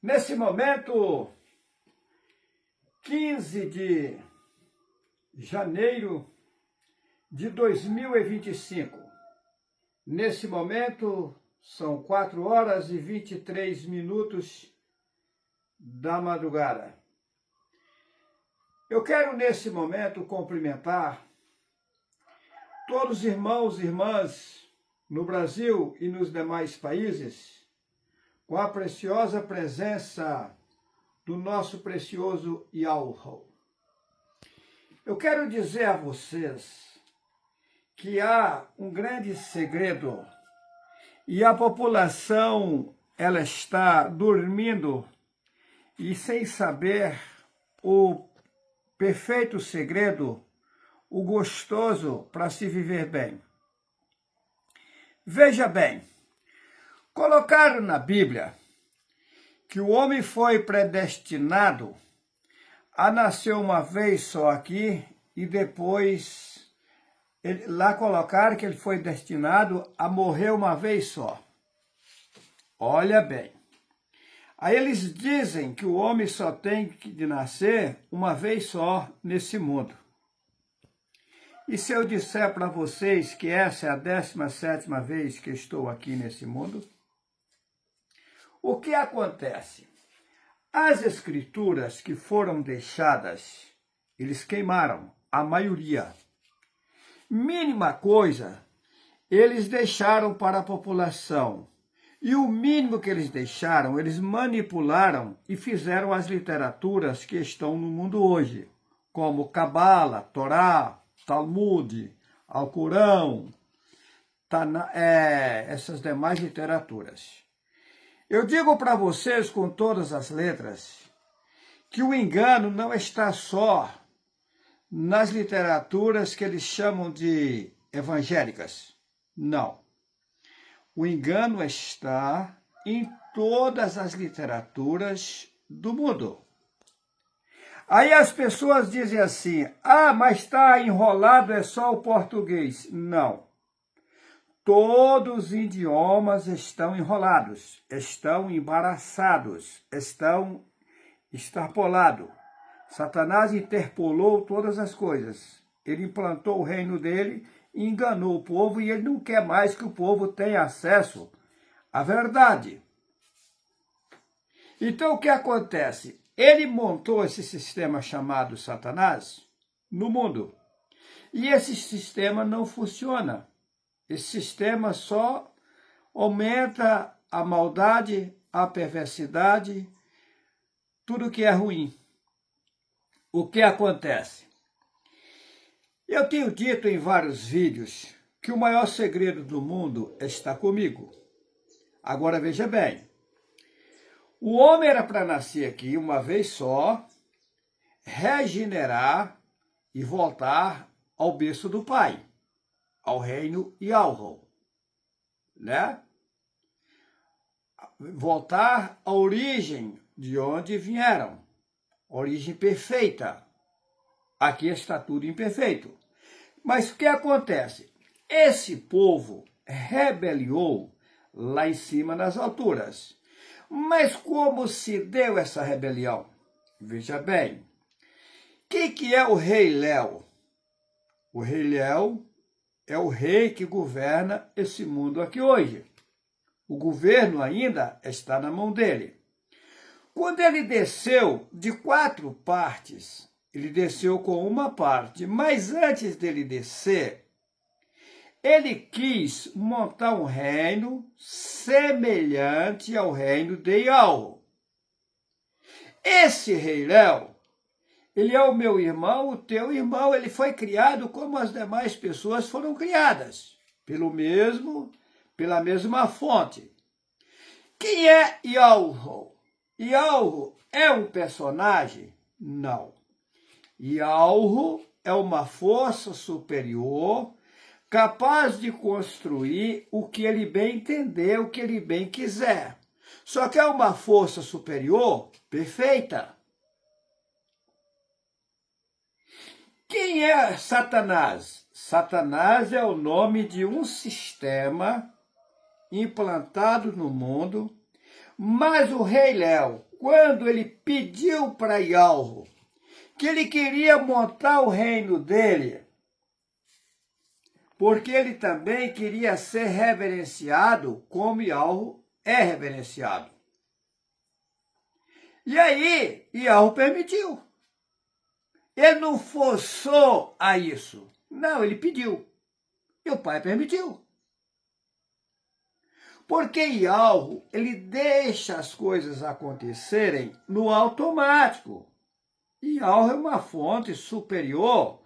Nesse momento, 15 de janeiro de 2025, nesse momento são 4 horas e 23 minutos da madrugada. Eu quero nesse momento cumprimentar todos os irmãos e irmãs no Brasil e nos demais países com a preciosa presença do nosso precioso Yahweh. Eu quero dizer a vocês que há um grande segredo e a população ela está dormindo e sem saber o perfeito segredo, o gostoso para se viver bem. Veja bem, colocaram na Bíblia que o homem foi predestinado a nascer uma vez só aqui e depois lá colocaram que ele foi destinado a morrer uma vez só. Olha bem. Aí eles dizem que o homem só tem que nascer uma vez só nesse mundo. E se eu disser para vocês que essa é a 17ª vez que estou aqui nesse mundo? O que acontece? As escrituras que foram deixadas, eles queimaram, a maioria. Mínima coisa, eles deixaram para a população. E o mínimo que eles deixaram, eles manipularam e fizeram as literaturas que estão no mundo hoje, como Cabala, Torá, Talmud, Alcorão, essas demais literaturas. Eu digo para vocês com todas as letras que o engano não está só nas literaturas que eles chamam de evangélicas. Não. O engano está em todas as literaturas do mundo. Aí as pessoas dizem assim, mas está enrolado, é só o português. Não. Todos os idiomas estão enrolados, estão embaraçados, estão extrapolados. Satanás interpolou todas as coisas. Ele implantou o reino dele, enganou o povo e ele não quer mais que o povo tenha acesso à verdade. Então o que acontece? Ele montou esse sistema chamado Satanás no mundo. E esse sistema não funciona. Esse sistema só aumenta a maldade, a perversidade, tudo que é ruim. O que acontece? Eu tenho dito em vários vídeos que o maior segredo do mundo está comigo. Agora veja bem, o homem era para nascer aqui uma vez só, regenerar e voltar ao berço do Pai, ao reino Yahweh, né? Voltar à origem de onde vieram, origem perfeita. Aqui está tudo imperfeito. Mas o que acontece? Esse povo rebeliou lá em cima nas alturas. Mas como se deu essa rebelião? Veja bem, quem que é o rei Léo? O rei Léo é o rei que governa esse mundo aqui hoje. O governo ainda está na mão dele. Quando ele desceu de 4 partes, ele desceu com uma parte, mas antes dele descer, ele quis montar um reino semelhante ao reino de Yahweh. Esse rei Léo, ele é o meu irmão, o teu irmão, ele foi criado como as demais pessoas foram criadas, pela mesma fonte. Quem é Yahweh? Yahweh é um personagem? Não. Yahweh é uma força superior capaz de construir o que ele bem entender, o que ele bem quiser. Só que é uma força superior perfeita. Quem é Satanás? Satanás é o nome de um sistema implantado no mundo Mas o rei Léo, quando ele pediu para Ialro que ele queria montar o reino dele, porque ele também queria ser reverenciado como Ialro é reverenciado. E aí, Ialro permitiu. Ele não forçou a isso. Não, ele pediu. E o pai permitiu. Porque Ialro, ele deixa as coisas acontecerem no automático. Ialro é uma fonte superior.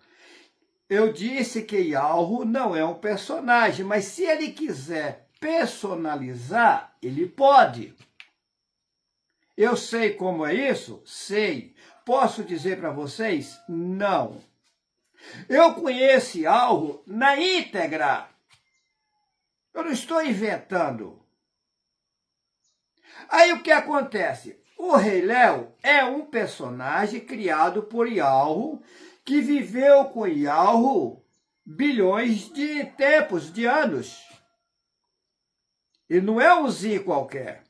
Eu disse que Ialro não é um personagem, mas se ele quiser personalizar, ele pode. Eu sei como é isso? Sei. Posso dizer para vocês? Não. Eu conheço Ialro na íntegra. Eu não estou inventando. Aí o que acontece? O Rei Léo é um personagem criado por Ialro, que viveu com Ialro bilhões de tempos, de anos. Ele não é um Zi qualquer.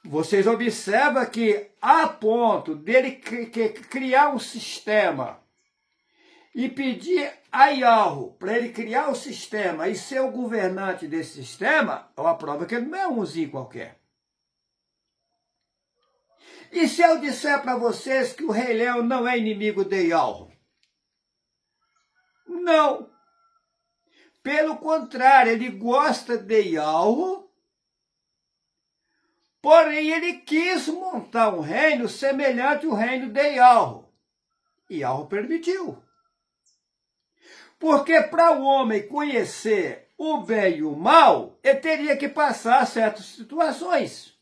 Vocês observam que, a ponto dele criar um sistema e pedir a Ialro para ele criar o sistema e ser o governante desse sistema, é uma prova que ele não é um Zi qualquer. E se eu disser para vocês que o Rei Léo não é inimigo de Ialro? Não. Pelo contrário, ele gosta de Ialro, porém ele quis montar um reino semelhante ao reino de Ialro. Ialro permitiu. Porque para o homem conhecer o bem e o mal, ele teria que passar certas situações.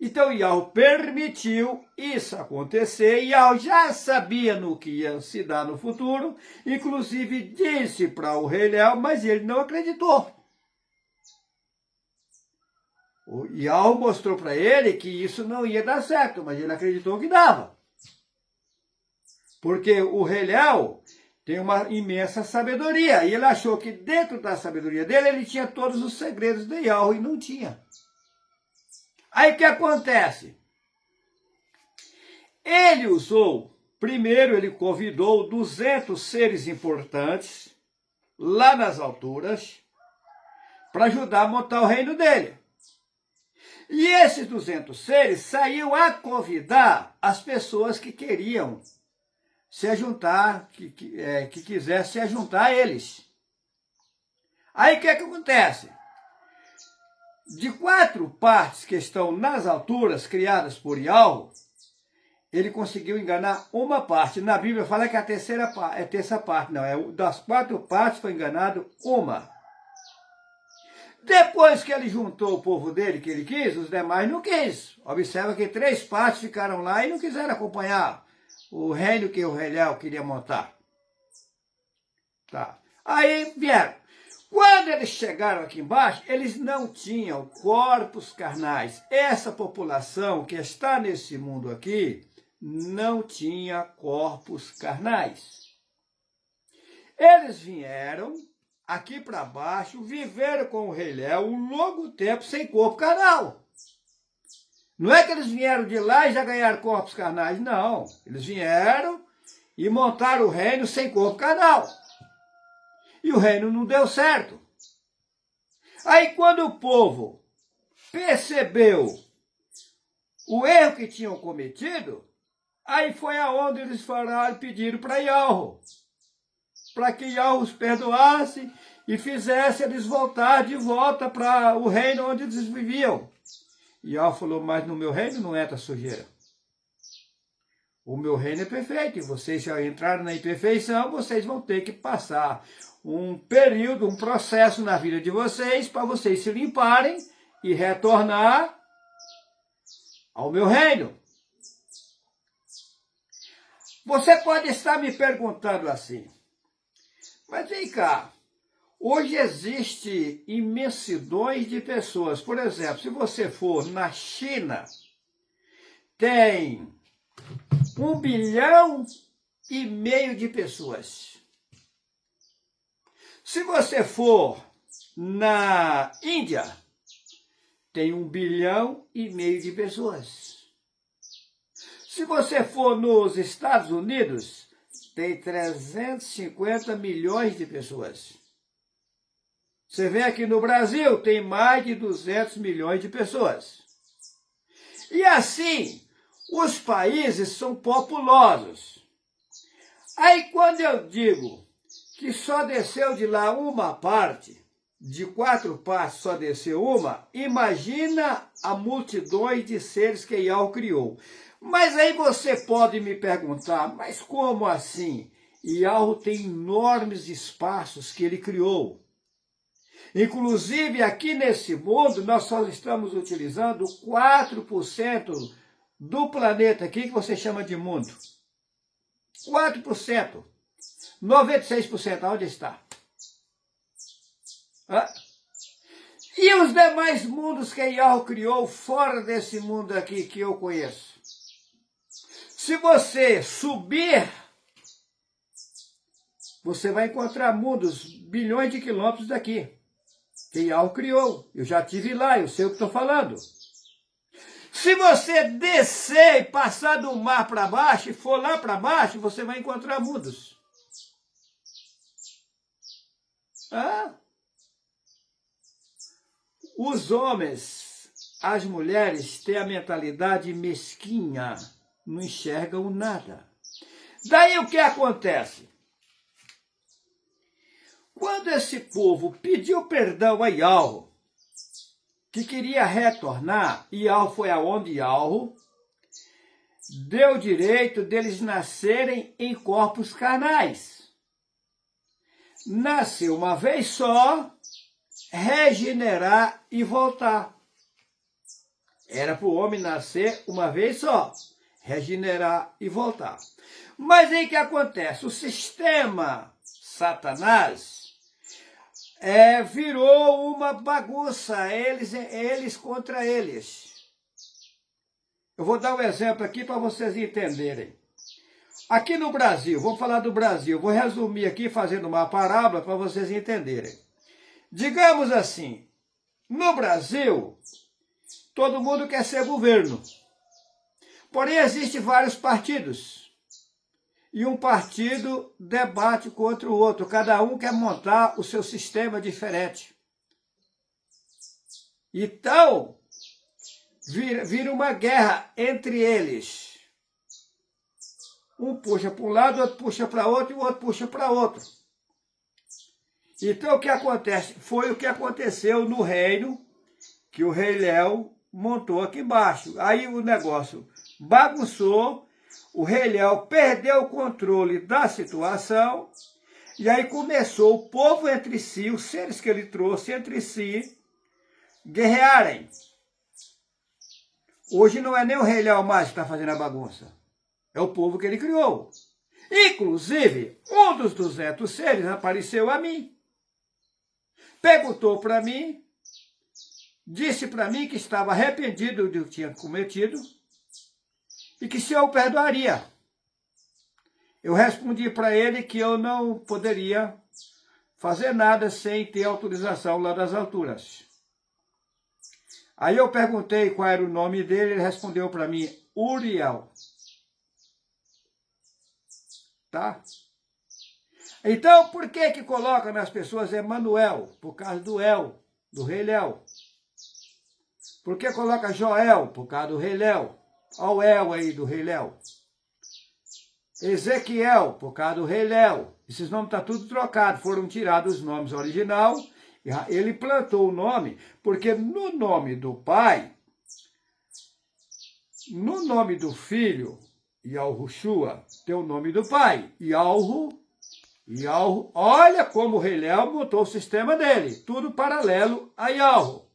Então Ialro permitiu isso acontecer. Ialro já sabia no que ia se dar no futuro, inclusive disse para o Rei Léo, mas ele não acreditou. O Ialro mostrou para ele que isso não ia dar certo, mas ele acreditou que dava. Porque o Rei Léo tem uma imensa sabedoria, e ele achou que dentro da sabedoria dele, ele tinha todos os segredos de Ialro, e não tinha. Aí o que acontece? Ele usou, primeiro ele convidou 200 seres importantes, lá nas alturas, para ajudar a montar o reino dele. E esses 200 seres saíam a convidar as pessoas que queriam se juntar, que quisessem se juntar a eles. Aí o que acontece? De 4 partes que estão nas alturas, criadas por Ialro, ele conseguiu enganar uma parte. Na Bíblia fala que a terceira parte, não, das 4 partes foi enganado uma. Depois que ele juntou o povo dele, que ele quis, os demais não quis. Observa que 3 partes ficaram lá e não quiseram acompanhar o reino que o Rei Léo queria montar. Tá. Aí vieram. Quando eles chegaram aqui embaixo, eles não tinham corpos carnais. Essa população que está nesse mundo aqui não tinha corpos carnais. Eles vieram aqui para baixo, viveram com o Rei Léo um longo tempo sem corpo carnal. Não é que eles vieram de lá e já ganharam corpos carnais, não. Eles vieram e montaram o reino sem corpo carnal. E o reino não deu certo. Aí quando o povo percebeu o erro que tinham cometido, aí foi aonde eles falaram e pediram para Ialro, para que Ialro os perdoasse e fizesse eles voltar de volta para o reino onde eles viviam. Ialro falou, mas no meu reino não entra sujeira. O meu reino é perfeito, e vocês já entraram na imperfeição, vocês vão ter que passar um período, um processo na vida de vocês, para vocês se limparem e retornar ao meu reino. Você pode estar me perguntando assim, mas vem cá, hoje existe imensidões de pessoas. Por exemplo, se você for na China, tem 1,5 bilhão de pessoas. Se você for na Índia, tem 1,5 bilhão de pessoas. Se você for nos Estados Unidos, tem 350 milhões de pessoas. Você vê aqui no Brasil, tem mais de 200 milhões de pessoas. E assim, os países são populosos. Aí quando eu digo que só desceu de lá uma parte, de 4 partes só desceu uma, imagina a multidões de seres que Yahweh criou. Mas aí você pode me perguntar, mas como assim? Yahweh tem enormes espaços que ele criou. Inclusive, aqui nesse mundo, nós só estamos utilizando 4% do planeta aqui, que você chama de mundo. 4%. 96%, onde está? E os demais mundos que Yahweh criou fora desse mundo aqui que eu conheço? Se você subir, você vai encontrar mundos bilhões de quilômetros daqui, que Yahweh criou. Eu já estive lá, eu sei o que estou falando. Se você descer e passar do mar para baixo, e for lá para baixo, você vai encontrar mundos. Os homens, as mulheres têm a mentalidade mesquinha, não enxergam nada. Daí o que acontece? Quando esse povo pediu perdão a Yahweh, que queria retornar, Yahweh foi aonde Yahweh deu direito deles nascerem em corpos carnais. Nasceu uma vez só, regenerar e voltar. Era para o homem nascer uma vez só, regenerar e voltar. Mas aí o que acontece? O sistema Satanás virou uma bagunça, eles contra eles. Eu vou dar um exemplo aqui para vocês entenderem. Aqui no Brasil, vamos falar do Brasil, vou resumir aqui fazendo uma parábola para vocês entenderem. Digamos assim, no Brasil, todo mundo quer ser governo. Porém, existem vários partidos. E um partido debate contra o outro. Cada um quer montar o seu sistema diferente. Então, vira uma guerra entre eles. Um puxa para um lado, o outro puxa para outro e o outro puxa para outro. Então, o que acontece? Foi o que aconteceu no reino, que o rei Léo montou aqui embaixo. Aí o negócio bagunçou, o rei Léo perdeu o controle da situação, e aí começou o povo entre si, os seres que ele trouxe entre si, guerrearem. Hoje não é nem o rei Léo mais que está fazendo a bagunça, é o povo que ele criou. Inclusive, um dos 200 seres apareceu a mim, perguntou para mim, disse para mim que estava arrependido do que tinha cometido e que se eu perdoaria. Eu respondi para ele que eu não poderia fazer nada sem ter autorização lá das alturas. Aí eu perguntei qual era o nome dele, ele respondeu para mim, Uriel. Tá? Então, por que coloca nas pessoas Emanuel? Por causa do El, do rei Léo. Por que coloca Joel? Por causa do rei Léo. Olha o El aí do rei Léo. Ezequiel, por causa do rei Léo. Esses nomes estão tudo trocados, foram tirados os nomes original. Ele plantou o nome, porque no nome do pai, no nome do filho, Yahushua, tem o nome do pai, Yahu. Olha como o rei Léo montou o sistema dele, tudo paralelo a Yahu.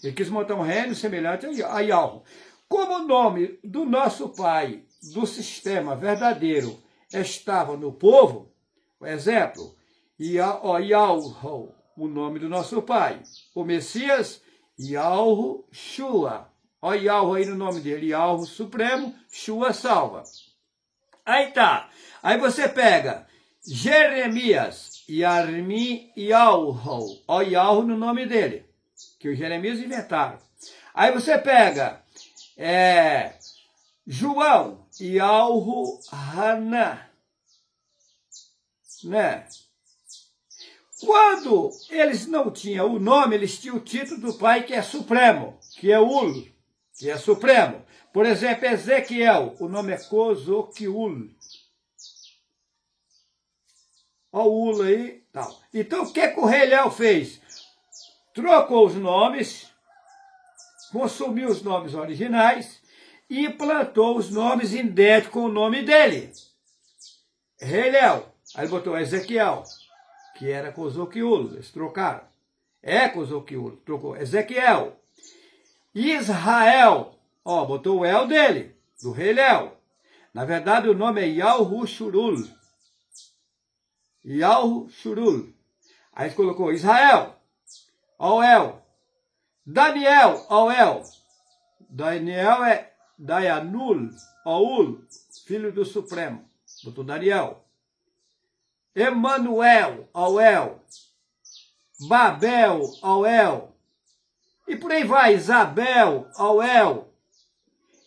Ele quis montar um reino semelhante a Yahu. Como o nome do nosso pai, do sistema verdadeiro, estava no povo, por exemplo, Yahu, o nome do nosso pai. O Messias, Yahushua. Olha Yahu aí no nome dele, Yahu Supremo, Shua salva. Aí tá. Aí você pega Jeremias, Yarmi, Yahu. Olha Yahu no nome dele. que os Jeremias inventaram. Aí você pega João e Alro-Haná, né? Quando eles não tinham o nome, eles tinham o título do pai, que é supremo, que é Ul, que é supremo. Por exemplo, Ezequiel, o nome é Cozoquiul. Olha o Ul aí, tal. Então, o que o rei Léo fez? Trocou os nomes, consumiu os nomes originais e implantou os nomes idênticos com o nome dele. Rei Léo. Aí botou Ezequiel, que era Cozoquiul, eles trocaram. Cozoquiul, trocou. Ezequiel. Israel, ó, botou o El dele, do rei Léo. Na verdade, o nome é Yalhu-Shurul. Yalhu-Shurul. Aí colocou Israel, ó El. Daniel, ó El. Daniel é Dayanul, ó Ul, filho do Supremo. Botou Daniel. Emanuel, ó El. Babel, ó El. E por aí vai, Isabel, ó El.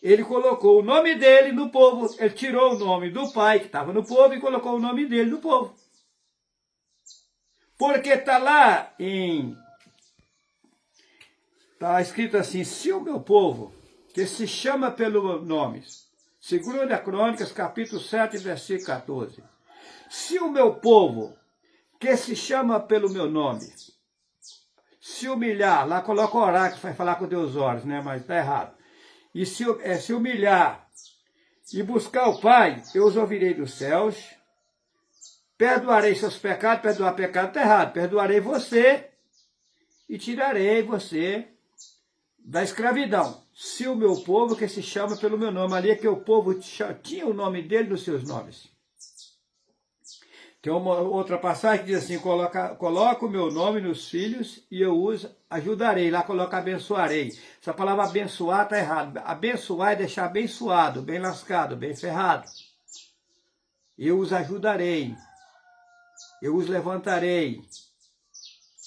Ele colocou o nome dele no povo. Ele tirou o nome do pai, que estava no povo, e colocou o nome dele no povo. Porque está lá está escrito assim: se o meu povo, que se chama pelo meu nome, 2 Crônicas, capítulo 7, versículo 14. Se o meu povo, que se chama pelo meu nome, se humilhar, lá coloca o oráculo, vai falar com Deus olhos, né? Mas está errado. E se humilhar e buscar o Pai, eu os ouvirei dos céus, perdoarei seus pecados. Perdoar pecado está errado. Perdoarei você e tirarei você da escravidão. Se o meu povo, que se chama pelo meu nome, ali é que o povo tinha o nome dele nos seus nomes. Tem uma outra passagem que diz assim: coloca o meu nome nos filhos e eu os ajudarei. Lá coloca abençoarei. Essa palavra abençoar está errado. Abençoar é deixar abençoado, bem lascado, bem ferrado. Eu os ajudarei. Eu os levantarei.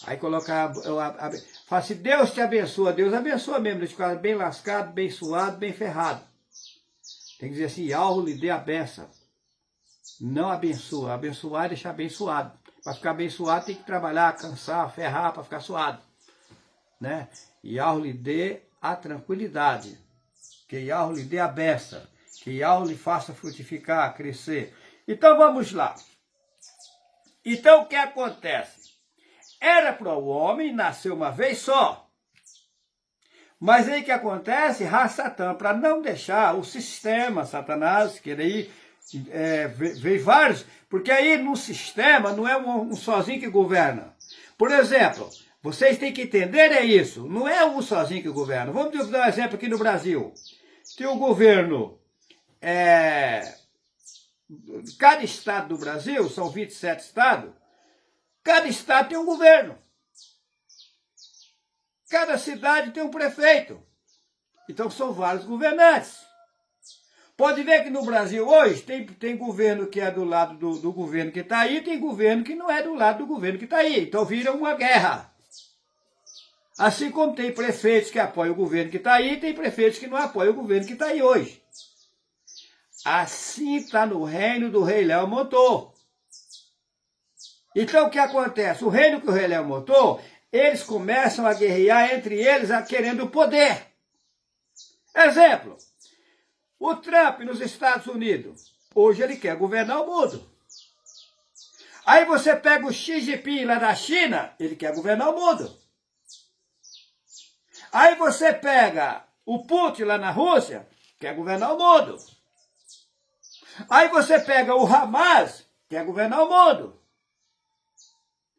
Aí colocar, fala assim: Deus te abençoa. Deus abençoa mesmo, de ficar bem lascado, bem suado, bem ferrado. Tem que dizer assim: algo lhe dê a benção. Não abençoa. Abençoar é deixar abençoado. Para ficar abençoado tem que trabalhar, cansar, ferrar para ficar suado. Né? E Yahweh lhe dê a tranquilidade. Que Yahweh lhe dê a benção. Que Yahweh lhe faça frutificar, crescer. Então vamos lá. Então o que acontece? Era para o homem nascer uma vez só. Mas aí o que acontece? Satã, para não deixar o sistema, Satanás, que daí veio vários, porque aí no sistema não é um sozinho que governa. Por exemplo, vocês têm que entender isso, não é um sozinho que governa. Vamos dar um exemplo aqui no Brasil. Tem o governo, cada estado do Brasil, são 27 estados, cada estado tem um governo. Cada cidade tem um prefeito. Então são vários governantes. Pode ver que no Brasil hoje tem governo que é do lado do governo que está aí, tem governo que não é do lado do governo que está aí. Então vira uma guerra. Assim como tem prefeitos que apoiam o governo que está aí, tem prefeitos que não apoiam o governo que está aí hoje. Assim está no reino do rei Léo montou. Então o que acontece? O reino que o rei Léo montou, eles começam a guerrear entre eles, querendo poder. Exemplo. O Trump nos Estados Unidos, hoje ele quer governar o mundo. Aí você pega o Xi Jinping lá da China, ele quer governar o mundo. Aí você pega o Putin lá na Rússia, quer governar o mundo. Aí você pega o Hamas, quer governar o mundo.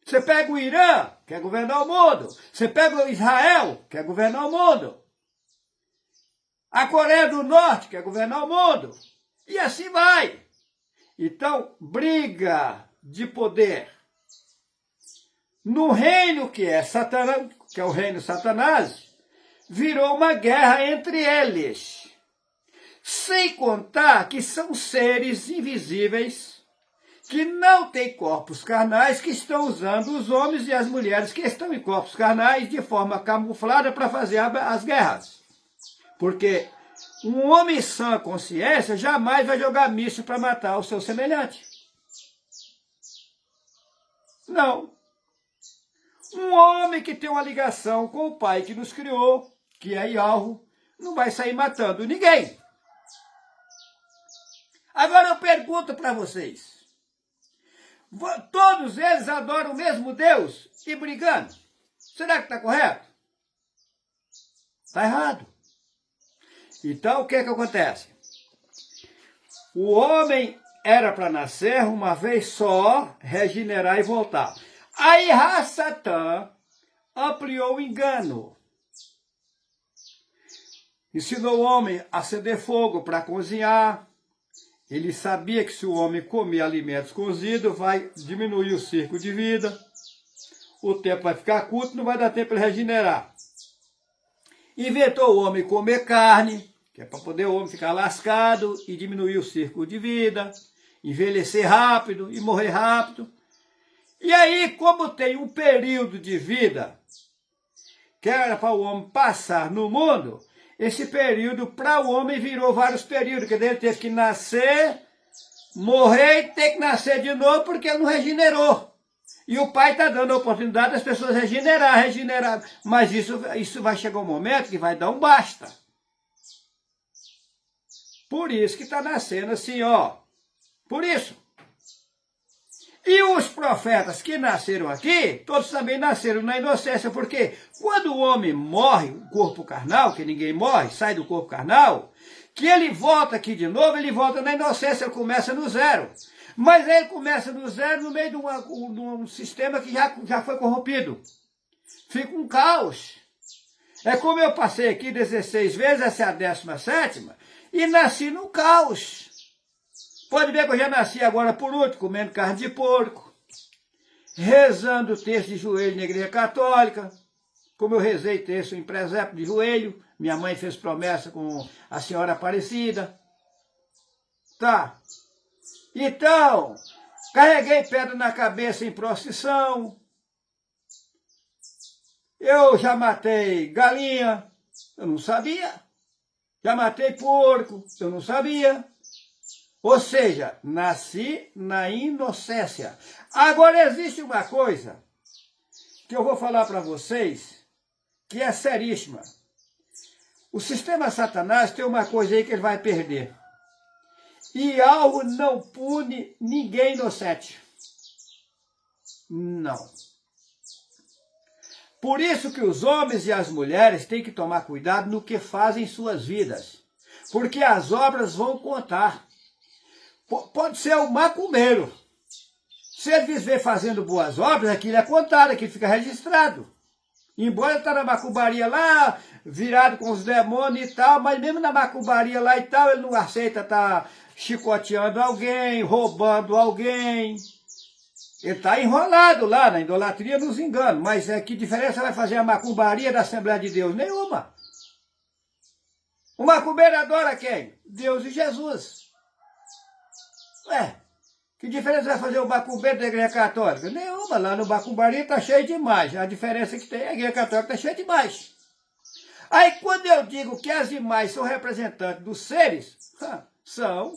Você pega o Irã, quer governar o mundo. Você pega o Israel, quer governar o mundo. A Coreia do Norte quer governar o mundo. E assim vai. Então, briga de poder. No reino que é Satanás, que é o reino de Satanás, virou uma guerra entre eles. Sem contar que são seres invisíveis que não tem corpos carnais, que estão usando os homens e as mulheres que estão em corpos carnais de forma camuflada para fazer as guerras. Porque um homem sã consciência jamais vai jogar míssil para matar o seu semelhante. Não. Um homem que tem uma ligação com o Pai que nos criou, que é Yahweh, não vai sair matando ninguém. Agora eu pergunto para vocês. Todos eles adoram o mesmo Deus e brigando. Será que está correto? Está errado. Então, o que acontece? O homem era para nascer uma vez só, regenerar e voltar. Aí Satã ampliou o engano. Ensinou o homem a acender fogo para cozinhar. Ele sabia que se o homem comer alimentos cozidos, vai diminuir o ciclo de vida. O tempo vai ficar curto, não vai dar tempo para regenerar. Inventou o homem comer carne, que é para poder o homem ficar lascado e diminuir o ciclo de vida, envelhecer rápido e morrer rápido. E aí, como tem um período de vida que era para o homem passar no mundo, esse período para o homem virou vários períodos, que ele teve que nascer, morrer e ter que nascer de novo porque ele não regenerou. E o Pai está dando a oportunidade das pessoas regenerar. Mas isso vai chegar um momento que vai dar um basta. Por isso que está nascendo assim, ó. Por isso. E os profetas que nasceram aqui, todos também nasceram na inocência, porque quando o homem morre, o corpo carnal, que ninguém morre, sai do corpo carnal, que ele volta aqui de novo, ele volta na inocência, ele começa no zero. Mas aí ele começa no zero no meio de um sistema que já foi corrompido. Fica um caos. É como eu passei aqui 16 vezes, essa é a 17ª, e nasci no caos. Pode ver que eu já nasci agora por último, comendo carne de porco, rezando o texto de joelho na igreja católica, como eu rezei texto em presépio de joelho, minha mãe fez promessa com a senhora Aparecida. Tá. Então, carreguei pedra na cabeça em procissão, eu já matei galinha, eu não sabia, já matei porco, eu não sabia. Ou seja, nasci na inocência. Agora existe uma coisa que eu vou falar para vocês, que é seríssima. O sistema Satanás tem uma coisa aí que ele vai perder. E algo não pune ninguém inocente. Não. Por isso que os homens e as mulheres têm que tomar cuidado no que fazem em suas vidas. Porque as obras vão contar. Pode ser o macumbeiro. Se ele viver fazendo boas obras, aquilo é contado, aquilo fica registrado. Embora ele está na macumbaria lá, virado com os demônios e tal, mas mesmo na macumbaria lá e tal, ele não aceita estar chicoteando alguém, roubando alguém. Ele está enrolado lá na idolatria, nos enganos. Mas que diferença vai fazer a macumbaria da Assembleia de Deus? Nenhuma. O macumbeiro adora quem? Deus e Jesus. Que diferença vai fazer o macumbeiro da igreja católica? Nenhuma, lá no macumbaria está cheio de imagem. A diferença que tem, a igreja católica está cheia de imagem. Aí quando eu digo que as imagens são representantes dos seres, são,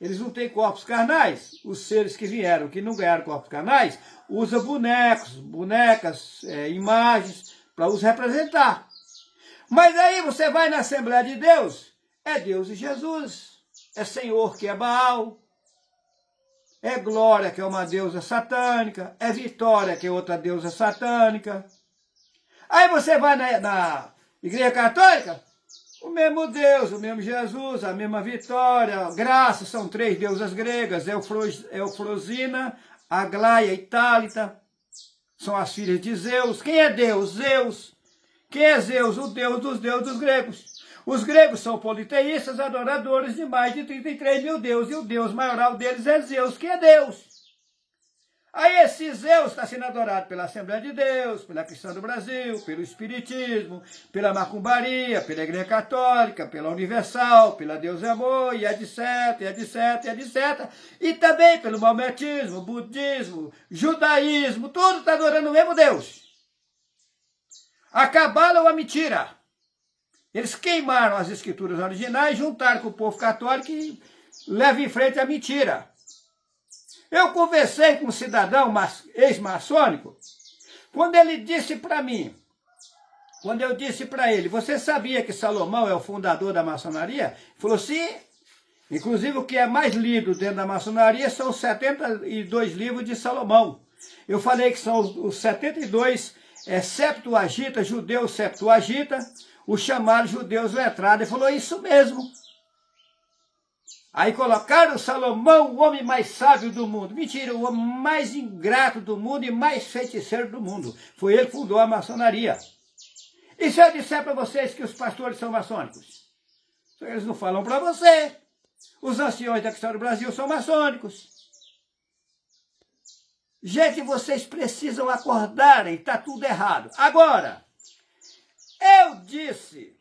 eles não têm corpos carnais. Os seres que vieram, que não ganharam corpos carnais, usam bonecos, bonecas, imagens, para os representar. Mas aí você vai na Assembleia de Deus, é Deus e Jesus, é Senhor que é Baal, é Glória, que é uma deusa satânica, é Vitória, que é outra deusa satânica. Aí você vai na Igreja Católica, o mesmo Deus, o mesmo Jesus, a mesma Vitória, Graça, são 3 deusas gregas, Eufrosina, Aglaia e Tálita, são as filhas de Zeus. Quem é Deus? Zeus. Quem é Zeus? O Deus dos deuses gregos. Os gregos são politeístas, adoradores de mais de 33 mil deuses, e o Deus maioral deles é Zeus, que é Deus. Aí esse Zeus está sendo adorado pela Assembleia de Deus, pela Cristã do Brasil, pelo Espiritismo, pela Macumbaria, pela Igreja Católica, pela Universal, pela Deus é Amor, e etc, e etc, e etc. E também pelo Maometismo, Budismo, Judaísmo, tudo está adorando o mesmo Deus. A Cabala é uma mentira. Eles queimaram as escrituras originais, juntaram com o povo católico e levam em frente a mentira. Eu conversei com um cidadão ex-maçônico, quando ele disse para mim, quando eu disse para ele, você sabia que Salomão é o fundador da maçonaria? Ele falou, sim. Inclusive o que é mais lido dentro da maçonaria são os 72 livros de Salomão. Eu falei que são os 72 Septuaginta, judeus Septuaginta, os chamados judeus letrados. Ele falou, isso mesmo. Aí colocaram Salomão, o homem mais sábio do mundo. Mentira, o homem mais ingrato do mundo e mais feiticeiro do mundo. Foi ele que fundou a maçonaria. E se eu disser para vocês que os pastores são maçônicos? Eles não falam para você. Os anciões da Cristã do Brasil são maçônicos. Gente, vocês precisam acordarem, está tudo errado. Agora, eu disse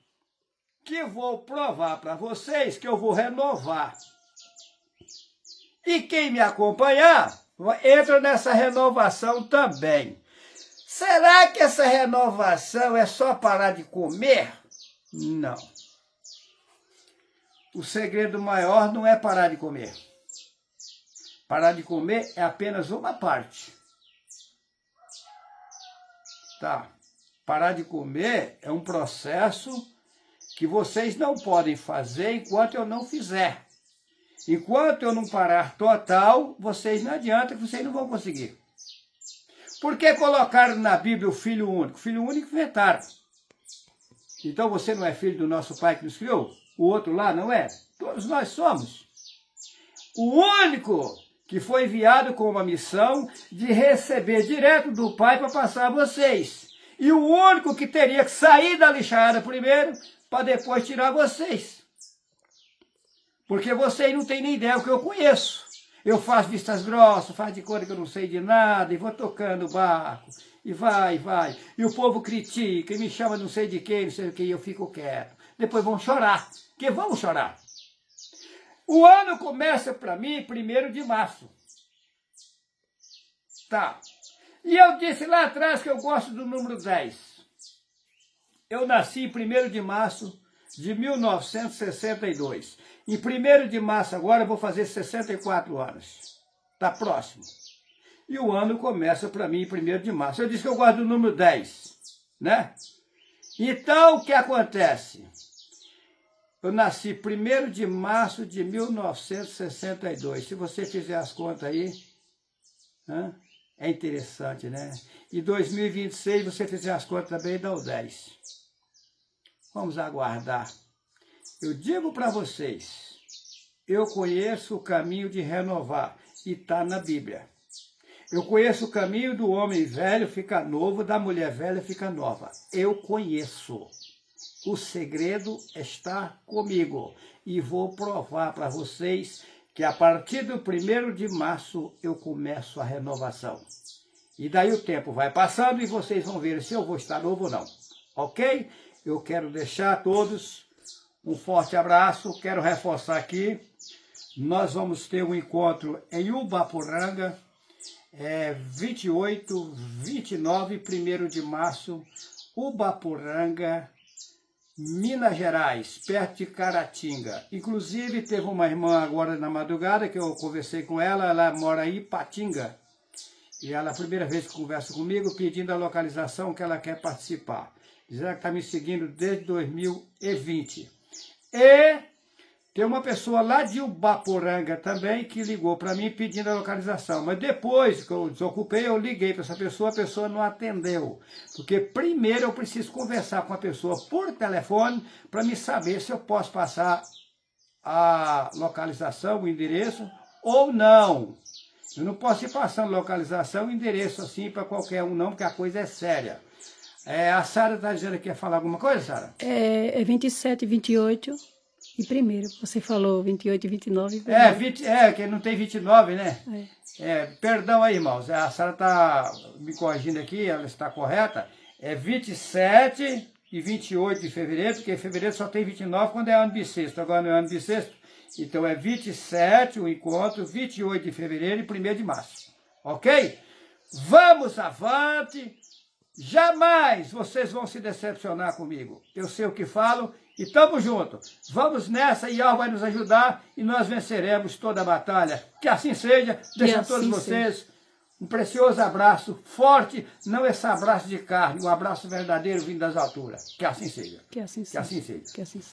que vou provar para vocês que eu vou renovar. E quem me acompanhar, entra nessa renovação também. Será que essa renovação é só parar de comer? Não. O segredo maior não é parar de comer. Parar de comer é apenas uma parte. Tá? Parar de comer é um processo que vocês não podem fazer enquanto eu não fizer. Enquanto eu não parar total, vocês não adianta que vocês não vão conseguir. Por que colocaram na Bíblia o Filho Único? O Filho Único inventaram. Então você não é filho do nosso Pai que nos criou? O outro lá não é? Todos nós somos. O único que foi enviado com uma missão de receber direto do Pai para passar a vocês. E o único que teria que sair da lixada primeiro para depois tirar vocês. Porque vocês não têm nem ideia do que eu conheço. Eu faço vistas grossas, faço de conta que eu não sei de nada, e vou tocando o barco, e vai. E o povo critica, e me chama não sei de quem, não sei o que, e eu fico quieto. Depois vão chorar, que vão chorar. O ano começa para mim 1º de março. Tá. E eu disse lá atrás que eu gosto do número 10. Eu nasci em 1º de março de 1962. Em 1º de março agora eu vou fazer 64 anos. Tá próximo. E o ano começa para mim em 1º de março. Eu disse que eu gosto do número 10, né? Então, o que acontece? Eu nasci 1º de março de 1962. Se você fizer as contas aí, é interessante, né? E 2026, você fizer as contas também, dá o 10. Vamos aguardar. Eu digo para vocês, eu conheço o caminho de renovar, e está na Bíblia. Eu conheço o caminho do homem velho ficar novo, da mulher velha ficar nova. Eu conheço. O segredo está comigo. E vou provar para vocês que a partir do 1º de março eu começo a renovação. E daí o tempo vai passando e vocês vão ver se eu vou estar novo ou não. Ok? Eu quero deixar a todos um forte abraço. Quero reforçar aqui. Nós vamos ter um encontro em Ubaporanga, 28, 29 e 1º de março, Ubaporanga, Minas Gerais, perto de Caratinga. Inclusive, teve uma irmã agora na madrugada, que eu conversei com ela, ela mora em Ipatinga. E ela, a primeira vez que conversa comigo, pedindo a localização que ela quer participar. Diz ela que está me seguindo desde 2020. E tem uma pessoa lá de Ubaporanga também que ligou para mim pedindo a localização. Mas depois que eu desocupei, eu liguei para essa pessoa, a pessoa não atendeu. Porque primeiro eu preciso conversar com a pessoa por telefone para me saber se eu posso passar a localização, o endereço ou não. Eu não posso ir passando localização e endereço assim para qualquer um não, porque a coisa é séria. A Sara está dizendo que quer falar alguma coisa, Sara? É 27, 28... E 1º, você falou 28 e 29. Que não tem 29, né? Perdão aí, irmãos, a senhora está me corrigindo aqui, ela está correta. É 27 e 28 de fevereiro, porque fevereiro só tem 29 quando é ano bissexto, agora não é ano bissexto. Então é 27 o encontro, 28 de fevereiro e 1º de março. Ok? Vamos avante! Jamais vocês vão se decepcionar comigo. Eu sei o que falo e tamo junto. Vamos nessa e Yahweh vai nos ajudar e nós venceremos toda a batalha. Que assim seja. Deixo a todos vocês um precioso abraço forte, não esse abraço de carne, um abraço verdadeiro vindo das alturas. Que assim seja. Que assim seja. Que assim seja. Que assim seja.